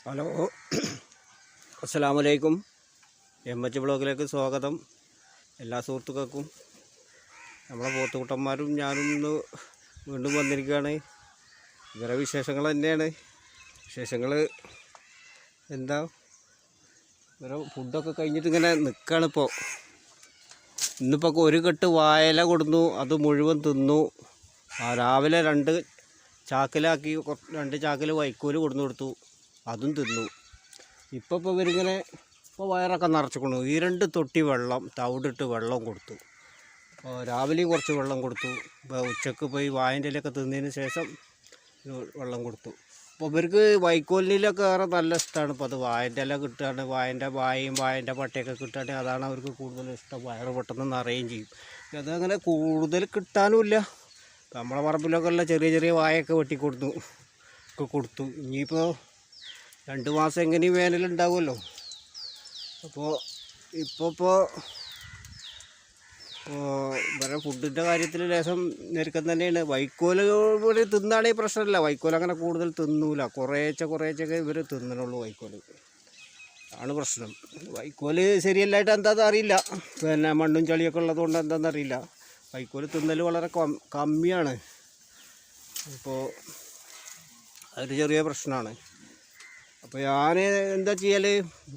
Hello, അസ്സലാമലൈക്കും. H ബ്ലോഗിലേക്ക് സ്വാഗതം. എല്ലാ സുഹൃത്തുക്കൾക്കും. നമ്മളെ പോത്തുകുട്ടന്മാരും ഞാനും ഇന്ന് വീണ്ടും വന്നിരിക്കുകയാണ്. ഇവരെ വിശേഷങ്ങൾ തന്നെയാണ്. വിശേഷങ്ങൾ എന്താ, ഇവരെ ഫുഡൊക്കെ കഴിഞ്ഞിട്ട് ഇങ്ങനെ നിൽക്കുകയാണിപ്പോൾ. ഇന്നിപ്പോൾ ഒരു കെട്ട് വാഴയില കൊടുന്നു, അത് മുഴുവൻ തിന്നു. രാവിലെ 2 ചാക്കിൽ വൈക്കോല് കൊടുത്തു, അതും തിന്നു. ഇപ്പോൾ ഇവരിങ്ങനെ വയറൊക്കെ നിറച്ചിക്കൊണ്ടു. ഈ 2 തൊട്ടി വെള്ളം തവിടിട്ട് വെള്ളം കൊടുത്തു. രാവിലെയും കുറച്ച് വെള്ളം കൊടുത്തു. ഉച്ചക്ക് പോയി വാഴൻ്റെ ഇലയൊക്കെ തിന്നതിന് ശേഷം വെള്ളം കൊടുത്തു. അപ്പോൾ ഇവർക്ക് വൈക്കോലിലൊക്കെ ഏറെ നല്ല ഇഷ്ടമാണ്. ഇപ്പോൾ അത് വാഴൻ്റെ ഇല കിട്ടുകയാണ്, വാഴൻ്റെ പട്ടയൊക്കെ കിട്ടുകയാണെങ്കിൽ അതാണ് അവർക്ക് കൂടുതൽ ഇഷ്ടം. വയറ് പെട്ടെന്ന് നിറയുകയും ചെയ്യും. അതങ്ങനെ കൂടുതൽ കിട്ടാനുമില്ല. നമ്മളെ പറമ്പിലൊക്കെ ഉള്ള ചെറിയ ചെറിയ വാഴയൊക്കെ കൊടുത്തു. ഇനിയിപ്പോൾ 2 മാസം എങ്ങനെയും വേനലുണ്ടാവുമല്ലോ. അപ്പോൾ ഇപ്പോൾ വേറെ ഫുഡിൻ്റെ കാര്യത്തിൽ ലേശം ഞെരുക്കം തന്നെയാണ്. വൈക്കോല് ഇവിടെ തിന്നാണെങ്കിൽ പ്രശ്നമില്ല. വൈക്കോൽ അങ്ങനെ കൂടുതൽ തിന്നൂല. കുറേച്ചൊക്കെ ഇവർ തിന്നണുള്ളൂ. വൈക്കോല് ആണ് പ്രശ്നം. വൈക്കോല് ശരിയല്ലായിട്ട് എന്താണെന്ന് അറിയില്ല. പിന്നെ മണ്ണും ചളിയൊക്കെ ഉള്ളതുകൊണ്ട് എന്താണെന്ന് അറിയില്ല. വൈക്കോല് തിന്നൽ വളരെ കമ്മിയാണ്. ഇപ്പോൾ അതൊരു ചെറിയ പ്രശ്നമാണ്. അപ്പോൾ ഞാൻ എന്താ ചെയ്യൽ,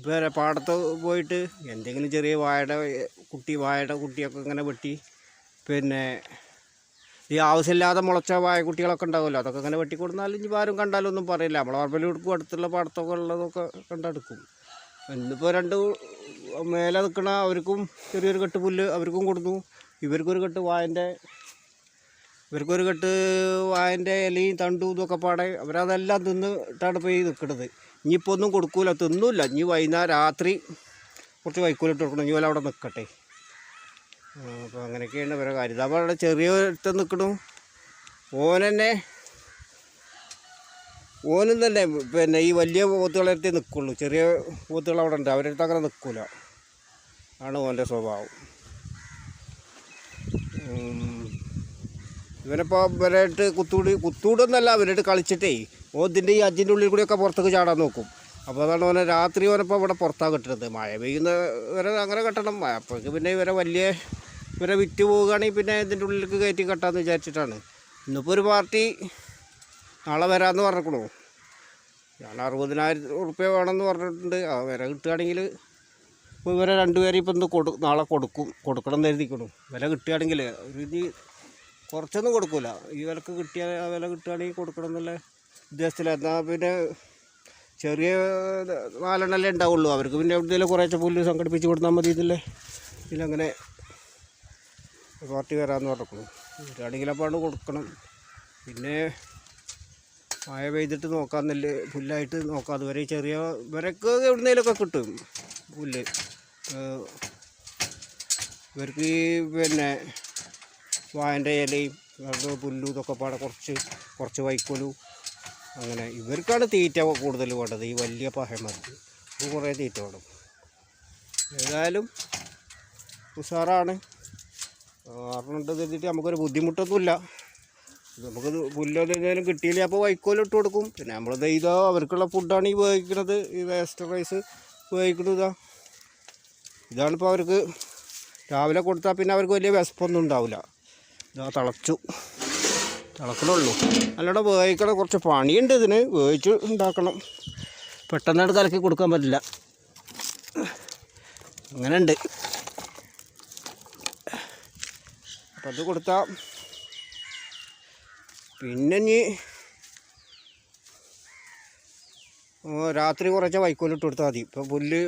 വേറെ പാടത്ത് പോയിട്ട് എന്തെങ്കിലും ചെറിയ വാഴയുടെ കുട്ടിയൊക്കെ ഇങ്ങനെ വെട്ടി, പിന്നെ ഈ ആവശ്യമില്ലാതെ മുളച്ച വാഴക്കുട്ടികളൊക്കെ ഉണ്ടാവുമല്ലോ, അതൊക്കെ ഇങ്ങനെ വെട്ടിക്കൊടുത്താൽ ഇനി ആരും കണ്ടാലൊന്നും പറയില്ല. നമ്മളെ പറമ്പിൽ എടുക്കും, അടുത്തുള്ള പാടത്തൊക്കെ ഉള്ളതൊക്കെ കണ്ടെടുക്കും. ഇന്നിപ്പോൾ 2 മേലെ നിൽക്കണ അവർക്കും ചെറിയൊരു കെട്ട് പുല്ല് അവർക്കും കൊടുത്തു. ഇവർക്കൊരു കെട്ട് വാഴൻ്റെ ഇലയും തണ്ടും ഇതൊക്കെ പാടെ അവരതെല്ലാം തിന്നിട്ടാണ് പോയി നിൽക്കുന്നത്. ഇനിയിപ്പോൾ ഒന്നും കൊടുക്കൂല, തിന്നില്ല. ഇനി വൈകുന്നേരം രാത്രി കുറച്ച് വൈക്കോലിട്ട് കൊടുക്കണം. ഇനി പോലെ അവിടെ നിൽക്കട്ടെ. അപ്പോൾ അങ്ങനെയൊക്കെയാണ് ഇവരെ കാര്യം. അപ്പോൾ അവിടെ ചെറിയ ഒരുത്തൻ നിൽക്കണു. ഓനും തന്നെ പിന്നെ ഈ വലിയ പോത്തുകളടുത്തേ നിൽക്കുള്ളൂ. ചെറിയ പോത്തുകൾ അവിടെ ഉണ്ട്, അവരടുത്ത് അങ്ങനെ നിൽക്കില്ല. ആണ് ഓൻ്റെ സ്വഭാവം. ഇവനിപ്പോൾ ഇവരായിട്ട് കുത്തൂടൊന്നല്ല, അവരായിട്ട് കളിച്ചിട്ടേ ഇതിൻ്റെ ഈ അജിൻ്റെ ഉള്ളിൽ കൂടിയൊക്കെ പുറത്തേക്ക് ചാടാൻ നോക്കും. അപ്പോൾ അതാണ് രാത്രി ഓനപ്പോൾ ഇവിടെ പുറത്താണ് കെട്ടുന്നത്. മഴ പെയ്യുന്നവരെ അങ്ങനെ കെട്ടണം. അപ്പോഴേക്ക് പിന്നെ ഇവരെ വിറ്റ് പോവുകയാണെങ്കിൽ പിന്നെ ഇതിൻ്റെ ഉള്ളിലേക്ക് കയറ്റി കെട്ടാമെന്ന് വിചാരിച്ചിട്ടാണ്. ഇന്നിപ്പോൾ ഒരു പാർട്ടി നാളെ വരാമെന്ന് പറഞ്ഞിരിക്കണു. ഞാൻ 60,000 ഉറുപ്പ്യ വേണമെന്ന് പറഞ്ഞിട്ടുണ്ട്. ആ വില കിട്ടുകയാണെങ്കിൽ ഇപ്പോൾ ഇവരെ 2 പേരെ ഇപ്പം നാളെ കൊടുക്കണം എന്ന് എഴുതിക്കണം. വില കിട്ടുകയാണെങ്കിൽ ഇനി കുറച്ചൊന്നും കൊടുക്കില്ല. ഈ വിലക്ക് വില കിട്ടുകയാണെങ്കിൽ കൊടുക്കണം എന്നുള്ള ഉദ്ദേശത്തില്ല. എന്നാൽ പിന്നെ ചെറിയ 4 എണ്ണല്ലേ ഉണ്ടാവുള്ളൂ. അവർക്ക് പിന്നെ എവിടെയെങ്കിലും കുറേശ്ശെ പുല്ല് സംഘടിപ്പിച്ച് കൊടുത്താൽ മതി. ഇതിലങ്ങനെ പാർട്ടി വരാമെന്ന് പറഞ്ഞിരിക്കണം. ഇവരാണെങ്കിലപ്പോൾ കൊടുക്കണം. പിന്നെ മഴ പെയ്തിട്ട് നോക്കാമെന്നില്ല, പുല്ലായിട്ട് നോക്കാം. അതുവരെ ഇവരൊക്കെ എവിടുന്നേലൊക്കെ കിട്ടും പുല്ല്. ഇവർക്ക് പിന്നെ വാഴൻ്റെ ഇലയും പുല്ലും ഇതൊക്കെ പാടെ കുറച്ച് വൈക്കോലും അങ്ങനെ. ഇവർക്കാണ് തീറ്റ കൂടുതൽ വേണ്ടത്, ഈ വലിയ പഹയന്മാർക്ക്. ഇത് കുറേ തീറ്റ വേണം. ഏതായാലും ഉഷാറാണ്. അറിഞ്ഞിട്ട് കരുതിയിട്ട് നമുക്കൊരു ബുദ്ധിമുട്ടൊന്നുമില്ല. നമുക്ക് പുല്ലെന്തെങ്കിലും കിട്ടിയില്ല അപ്പോൾ വൈക്കോലിട്ട് കൊടുക്കും. പിന്നെ നമ്മളിത് അവർക്കുള്ള ഫുഡാണ് ഈ ഉപയോഗിക്കുന്നത്. ഈ വേസ്റ്റ് റൈസ് ഉപയോഗിക്കുന്നത് ഇതാണിപ്പോൾ അവർക്ക് രാവിലെ കൊടുത്താൽ പിന്നെ അവർക്ക് വലിയ വിശപ്പൊന്നും ഉണ്ടാവില്ല. തിളക്കണുള്ളൂ. നല്ലോണം വേവിക്കണം. കുറച്ച് പണിയുണ്ട് ഇതിന്, വേവിച്ച് ഉണ്ടാക്കണം. പെട്ടെന്നായിട്ട് കലക്കി കൊടുക്കാൻ പറ്റില്ല. അങ്ങനെ ഉണ്ട്. അപ്പം അത് കൊടുത്താൽ പിന്നെ ഇനി രാത്രി കുറച്ച് വൈക്കോലിട്ട് കൊടുത്താൽ മതി. ഇപ്പോൾ പുല്ല്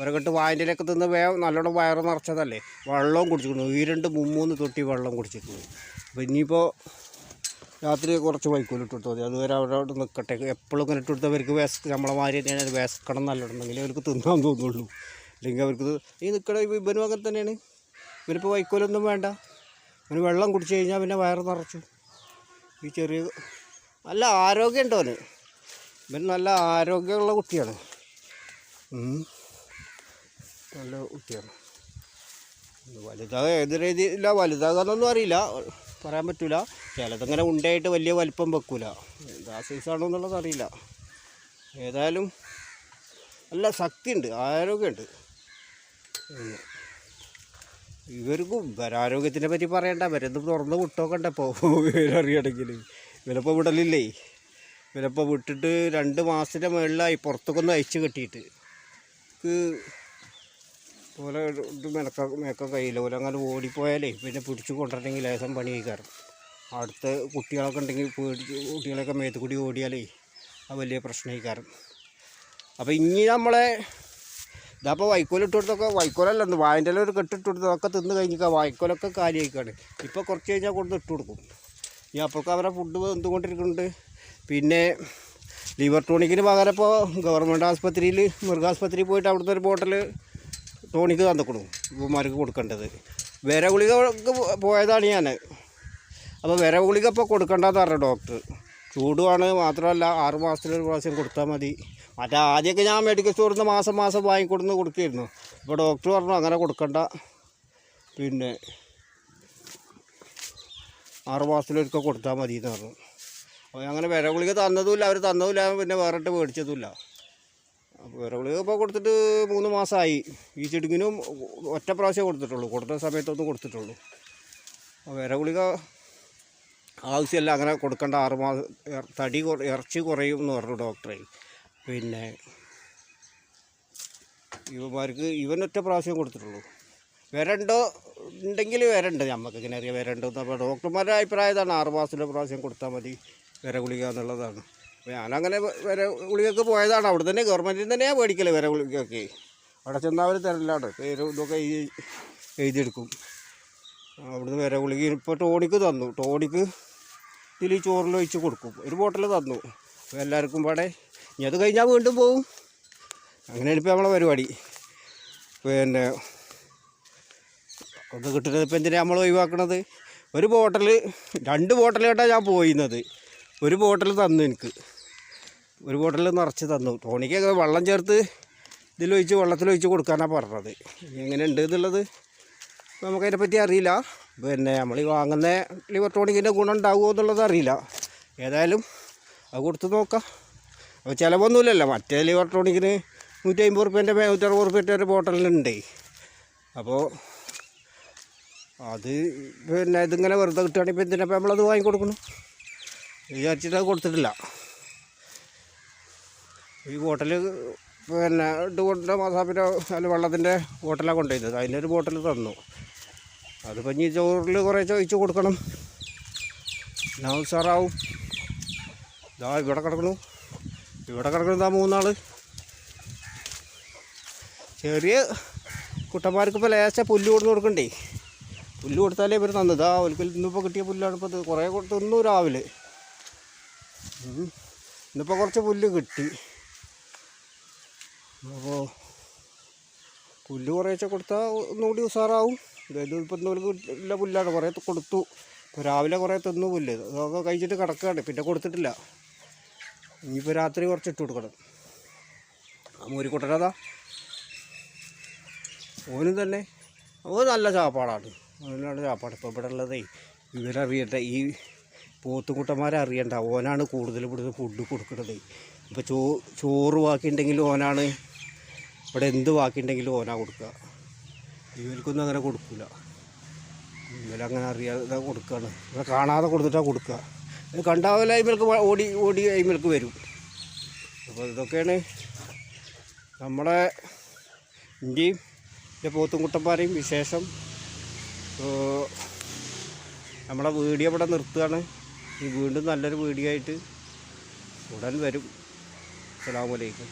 ഒരകെട്ട് വാഴൻ്റെലൊക്കെ തിന്ന് നല്ലോണം വയറ് നിറച്ചതല്ലേ. വെള്ളവും കുടിച്ചിരുന്നു. ഈ 3 തൊട്ടി വെള്ളം കുടിച്ചിരുന്നു. അപ്പോൾ ഇനിയിപ്പോൾ രാത്രി കുറച്ച് വൈക്കോലിട്ട് കൊടുത്താൽ മതി. അതുവരെ അവിടെ നിൽക്കട്ടെ. എപ്പോഴും ഇങ്ങനെ ഇട്ട് കൊടുത്തവർക്ക് നമ്മളെ മാതിരി തന്നെയാണ്. അത് വിശക്കണം നല്ലോണമെങ്കിൽ അവർക്ക് തിന്നാൻ തോന്നുള്ളൂ. അല്ലെങ്കിൽ അവർക്ക് ഈ നിൽക്കണ ഇവനും അങ്ങനെ തന്നെയാണ്. ഇവനിപ്പോൾ വൈക്കോലൊന്നും വേണ്ട. അവന് വെള്ളം കുടിച്ച് കഴിഞ്ഞാൽ പിന്നെ വയറ് നിറച്ചു. ഈ ചെറിയ നല്ല ആരോഗ്യം ഉണ്ടോ ഇവൻ നല്ല ആരോഗ്യമുള്ള കുട്ടിയാണ്. നല്ല കുട്ടിയാണ്. ഏത് രീതിയില്ല വലുതാകാന്നൊന്നും അറിയില്ല, പറയാൻ പറ്റില്ല. ചിലതങ്ങനെ ഉണ്ടായിട്ട് വലിയ വലിപ്പം വെക്കൂല. എന്താ സൈസാണോ എന്നുള്ളത് അറിയില്ല. ഏതായാലും നല്ല ശക്തിയുണ്ട്, ആരോഗ്യമുണ്ട്. ഇവർക്കും ആരോഗ്യത്തിനെ പറ്റി പറയണ്ട, ഇവരെന്തും തുറന്ന് വിട്ടോക്കണ്ട. ഇപ്പോൾ ഇവരറിയണമെങ്കിൽ ഇവരിപ്പോൾ വിടലില്ലേ. ഇവരിപ്പോൾ വിട്ടിട്ട് 2 മാസത്തിൻ്റെ മുകളിലായി പുറത്തേക്കൊന്ന് അയച്ച് കെട്ടിയിട്ട്. പോലെ ഇത് മേക്കാൻ കഴിയില്ല. പോലെ അങ്ങനെ ഓടിപ്പോയാലേ പിന്നെ പിടിച്ച് കൊണ്ടിട്ടുണ്ടെങ്കിൽ ലേശം പണി കഴിക്കാറും. അടുത്ത കുട്ടികളൊക്കെ ഉണ്ടെങ്കിൽ കുട്ടികളൊക്കെ മേത്ത് കൂടി ഓടിയാലേ അത് വലിയ പ്രശ്നം കഴിക്കാറും. അപ്പോൾ ഇനി നമ്മളെ ഇതപ്പോൾ വൈക്കോലിട്ട് കൊടുത്തൊക്കെ, വൈക്കോലല്ല വായൻ്റെ ഒരു കെട്ടിട്ട് കൊടുത്തൊക്കെ തിന്ന് കഴിഞ്ഞിരിക്കുക. വൈക്കോലൊക്കെ കാലിയായിക്കാണ്. ഇപ്പോൾ കുറച്ച് കഴിഞ്ഞാൽ കൊടുത്ത് ഇട്ട് കൊടുക്കും. ഇനി അപ്പോഴൊക്കെ അവരെ ഫുഡ് എന്തുകൊണ്ടിരിക്കുന്നുണ്ട്. പിന്നെ ലിവർ ടോണിക്കിന് പകരം ഇപ്പോൾ ഗവൺമെൻറ് ആസ്പത്രിയിൽ, മൃഗാസ്പത്രിയിൽ പോയിട്ട് അവിടുത്തെ ഒരു ബോട്ടിൽ ടോണിക്ക് തന്നിക്കണു ഇവന്മാർക്ക് കൊടുക്കേണ്ടത്. വിര ഗുളിക പോയതാണ് ഞാൻ. അപ്പോൾ വിര ഗുളിക ഇപ്പോൾ കൊടുക്കേണ്ടതെന്ന് പറഞ്ഞു ഡോക്ടർ. ചൂടുമാണ്, മാത്രമല്ല 6 മാസത്തിലൊരു പ്രാവശ്യം കൊടുത്താൽ മതി. മറ്റേ ആദ്യമൊക്കെ ഞാൻ മെഡിക്കൽ സ്റ്റോറിൽ നിന്ന് മാസം വാങ്ങിക്കൊടുന്ന് കൊടുക്കുകയായിരുന്നു. അപ്പോൾ ഡോക്ടർ പറഞ്ഞു അങ്ങനെ കൊടുക്കണ്ട, പിന്നെ 6 മാസത്തിലൊരിക്കൽ കൊടുത്താൽ മതി എന്ന് പറഞ്ഞു. അപ്പോൾ അങ്ങനെ വിര ഗുളിക തന്നതുമില്ല, അവർ തന്നതുമില്ല, പിന്നെ വേറിട്ട് മേടിച്ചതുമില്ല. അപ്പോൾ വിര ഗുളിക ഇപ്പോൾ കൊടുത്തിട്ട് 3 മാസമായി. ഈ ചെടുങ്ങിനും ഒറ്റ പ്രാവശ്യം കൊടുത്തിട്ടുള്ളൂ, കൊടുത്ത സമയത്തൊന്നും കൊടുത്തിട്ടുള്ളൂ. വിര ഗുളിക ആവശ്യമല്ല, അങ്ങനെ കൊടുക്കേണ്ട. 6 മാസം ഇറച്ചി കുറയും എന്ന് പറഞ്ഞു ഡോക്ടറെ. പിന്നെ ഇവനൊറ്റ പ്രാവശ്യം കൊടുത്തിട്ടുള്ളൂ. വിരണ്ടോ ഉണ്ടെങ്കിൽ വിരണ്ട്, നമുക്ക് ഇങ്ങനെ അറിയാം വിരണ്ടോ. അപ്പോൾ ഡോക്ടർമാരുടെ അഭിപ്രായം ഇതാണ്, 6 മാസത്തിലെ പ്രാവശ്യം കൊടുത്താൽ മതി വിര ഗുളിക എന്നുള്ളതാണ്. അപ്പോൾ ഞാനങ്ങനെ വിര ഗുളികയൊക്കെ പോയതാണ്. അവിടെ തന്നെ ഗവൺമെൻറ്റിൽ തന്നെയാണ് മേടിക്കല് വിര ഗുളികയൊക്കെ. അവിടെ ചെന്നാൽ അവർ തരലാണ്, പേര് ഇതൊക്കെ എഴുതിയെടുക്കും. അവിടുന്ന് വിര ഗുളിക ഇപ്പോൾ ടോണിക്ക് തന്നു. ടോണിക്ക് ഇതിൽ ചോറിൽ ഒഴിച്ച് കൊടുക്കും. ഒരു ബോട്ടിൽ തന്നു എല്ലാവർക്കും പാടെ. ഇനി അത് കഴിഞ്ഞാൽ വീണ്ടും പോവും. അങ്ങനെയാണ് ഇപ്പോൾ നമ്മളെ പരിപാടി. പിന്നെ അത് കിട്ടുന്നത് ഇപ്പം എന്തിനാണ് നമ്മൾ ഒഴിവാക്കണത്. ഒരു ബോട്ടിൽ 2 ബോട്ടിലായിട്ടാണ് ഞാൻ പോയിരുന്നത്. ഒരു ബോട്ടിൽ തന്നു എനിക്ക്, ഒരു ബോട്ടിൽ നിറച്ച് തന്നു. ടോണിക്കൊക്കെ വെള്ളം ചേർത്ത് വെള്ളത്തിലൊഴിച്ച് കൊടുക്കാനാണ് പറഞ്ഞത്. എങ്ങനെ ഉണ്ട് എന്നുള്ളത് നമുക്കതിനെപ്പറ്റി അറിയില്ല. പിന്നെ നമ്മൾ ഈ വാങ്ങുന്ന ലിവർ ടോണിക്കിൻ്റെ ഗുണം ഉണ്ടാകുമോ എന്നുള്ളത് അറിയില്ല. ഏതായാലും അത് കൊടുത്ത് നോക്കാം. അപ്പോൾ ചിലവൊന്നുമില്ലല്ലോ. മറ്റേ ലിവർ ടോണിക്കിന് 150 റുപ്യേൻ്റെ 160 റുപ്യേൻ്റെ ഒരു ബോട്ടലിനുണ്ട്. അപ്പോൾ അത് പിന്നെ ഇതിങ്ങനെ വെറുതെ കിട്ടുകയാണെങ്കിൽ ഇപ്പം എന്തിനാ നമ്മളത് വാങ്ങിക്കൊടുക്കണം വിചാരിച്ചിട്ട് അത് കൊടുത്തിട്ടില്ല. ഈ ബോട്ടിൽ പിന്നെ ഇട്ടുകൊണ്ട മസാപ്പിൻ്റെ അല്ല വെള്ളത്തിൻ്റെ ബോട്ടിലാണ് കൊണ്ടുപോയത്. അതിനൊരു ബോട്ടിൽ തന്നു. അതിപ്പോൾ ഇനി ചോറിൽ കുറേ ചോദിച്ച് കൊടുക്കണം. ഞാൻ ഉഷാറാവും. ഇതാ ഇവിടെ കിടക്കണു 3 ആൾ. ചെറിയ കുട്ടന്മാർക്ക് ലേശ പുല്ല് കൊടുക്കണ്ടേ. പുല്ല് കൊടുത്താലേ ഇവർ തന്നതാ. ഒരിക്കൽ ഇന്നിപ്പോൾ കിട്ടിയ പുല്ലാണ്. ഇപ്പോൾ ഇത് കുറേ തിന്നു രാവിലെ. ഇന്നിപ്പോൾ കുറച്ച് പുല്ല് കിട്ടി. അപ്പോൾ പുല്ല് കുറേശ്ശെ കൊടുത്താൽ ഒന്നുകൂടി ഉഷാറാവും. അതായത് ഇപ്പം ഇല്ല പുല്ലാണ്, കുറേ കൊടുത്തു. ഇപ്പോൾ രാവിലെ കുറേ തിന്നു പുല്ല്. അതൊക്കെ കഴിച്ചിട്ട് കിടക്കുകയാണ്, പിന്നെ കൊടുത്തിട്ടില്ല. ഇനിയിപ്പോൾ രാത്രി കുറച്ച് ഇട്ട് കൊടുക്കണം. ആ മൂരിക്കുട്ടനതാ ഓനും തന്നെ നല്ല ചാപ്പാടാണ്. ഓനാണ് ചാപ്പാട്. ഇപ്പോൾ ഇവിടെ ഉള്ളതേ ഇവരറിയട്ടെ, ഈ പോത്തുകുട്ടന്മാരെ അറിയണ്ട. ഓനാണ് കൂടുതൽ ഇവിടുന്ന് ഫുഡ് കൊടുക്കുന്നത്. ഇപ്പോൾ ചോറ് ബാക്കിയുണ്ടെങ്കിലും ഓനാണ്, ഇവിടെ എന്ത് ബാക്കിയുണ്ടെങ്കിലും ഓനാ കൊടുക്കുക. ഇവർക്കൊന്നും അങ്ങനെ കൊടുക്കില്ല. ഇവരങ്ങനെ അറിയാതെ കൊടുക്കുകയാണ്. ഇവിടെ കാണാതെ കൊടുത്തിട്ടാണ് കൊടുക്കുക. കണ്ടാവില്ല അയിമേൽക്ക് ഓടി അയിമേൽക്ക് വരും. അപ്പോൾ ഇതൊക്കെയാണ് നമ്മളെ ഇന്ത്യയും പോത്തുംകുട്ടന്മാരെയും വിശേഷം. നമ്മളെ വീഡിയോ ഇവിടെ നിർത്തുകയാണ്. ഈ വീണ്ടും നല്ലൊരു വീഡിയോ ആയിട്ട് ഉടൻ വരും. അസ്സലാമു അലൈക്കും.